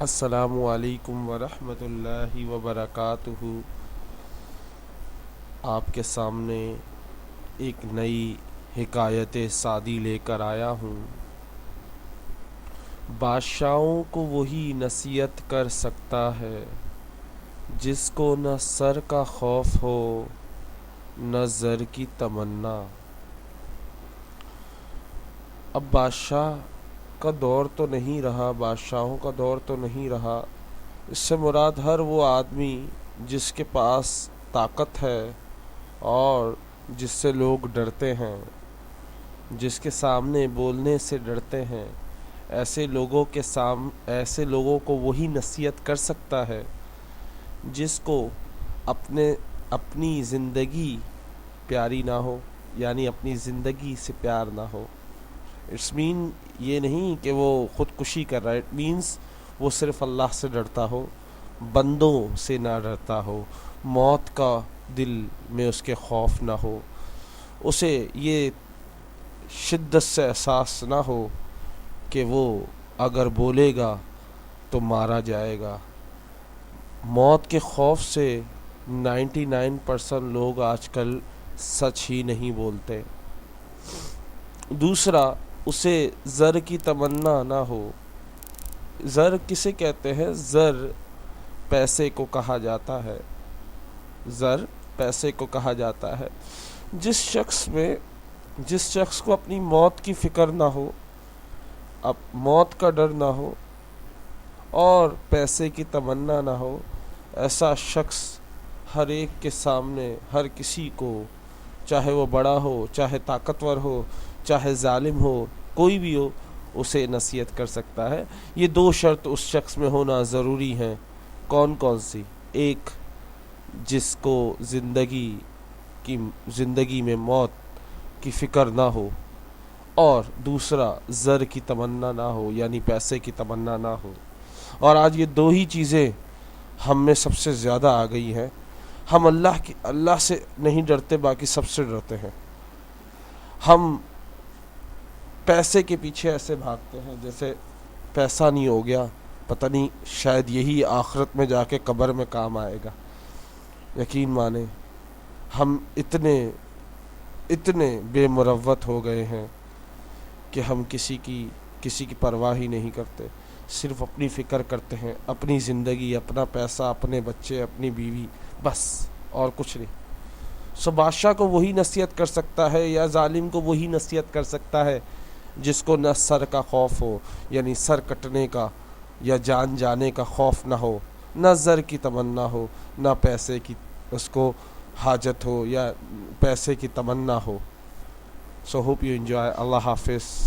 السلام علیکم ورحمۃ اللہ وبرکاتہ۔ آپ کے سامنے ایک نئی حکایت سعدی لے کر آیا ہوں۔ بادشاہوں کو وہی نصیحت کر سکتا ہے جس کو نہ سر کا خوف ہو نہ زر کی تمنا۔ اب بادشاہ کا دور تو نہیں رہا، بادشاہوں کا دور تو نہیں رہا۔ اس سے مراد ہر وہ آدمی جس کے پاس طاقت ہے اور جس سے لوگ ڈرتے ہیں، جس کے سامنے بولنے سے ڈرتے ہیں، ایسے لوگوں کو وہی نصیحت کر سکتا ہے جس کو اپنی زندگی پیاری نہ ہو، یعنی اپنی زندگی سے پیار نہ ہو۔ اٹس مین یہ نہیں کہ وہ خودکشی کر رہا ہے، اٹ مینس وہ صرف اللہ سے ڈرتا ہو، بندوں سے نہ ڈرتا ہو، موت کا دل میں اس کے خوف نہ ہو، اسے یہ شدت سے احساس نہ ہو کہ وہ اگر بولے گا تو مارا جائے گا۔ موت کے خوف سے 99% لوگ آج کل سچ ہی نہیں بولتے۔ دوسرا، اسے زر کی تمنا نہ ہو۔ زر کسے کہتے ہیں؟ زر پیسے کو کہا جاتا ہے، زر پیسے کو کہا جاتا ہے۔ جس شخص کو اپنی موت کی فکر نہ ہو، اب موت کا ڈر نہ ہو اور پیسے کی تمنا نہ ہو، ایسا شخص ہر ایک کے سامنے، ہر کسی کو، چاہے وہ بڑا ہو، چاہے طاقتور ہو، چاہے ظالم ہو، کوئی بھی ہو، اسے نصیحت کر سکتا ہے۔ یہ دو شرط اس شخص میں ہونا ضروری ہیں۔ کون کون سی؟ ایک، جس کو زندگی میں موت کی فکر نہ ہو، اور دوسرا زر کی تمنا نہ ہو، یعنی پیسے کی تمنا نہ ہو۔ اور آج یہ دو ہی چیزیں ہم میں سب سے زیادہ آ گئی ہیں۔ ہم اللہ سے نہیں ڈرتے، باقی سب سے ڈرتے ہیں۔ ہم پیسے کے پیچھے ایسے بھاگتے ہیں جیسے پیسہ نہیں ہو گیا، پتہ نہیں شاید یہی آخرت میں جا کے قبر میں کام آئے گا۔ یقین مانیں، ہم اتنے بے مروت ہو گئے ہیں کہ ہم کسی کی پرواہ ہی نہیں کرتے، صرف اپنی فکر کرتے ہیں، اپنی زندگی، اپنا پیسہ، اپنے بچے، اپنی بیوی، بس، اور کچھ نہیں۔ بادشاہ کو وہی نصیحت کر سکتا ہے یا ظالم کو وہی نصیحت کر سکتا ہے جس کو نہ سر کا خوف ہو، یعنی سر کٹنے کا یا جان جانے کا خوف نہ ہو، نہ زر کی تمنا ہو، نہ پیسے کی اس کو حاجت ہو یا پیسے کی تمنا ہو۔ So hope you enjoy. اللہ حافظ۔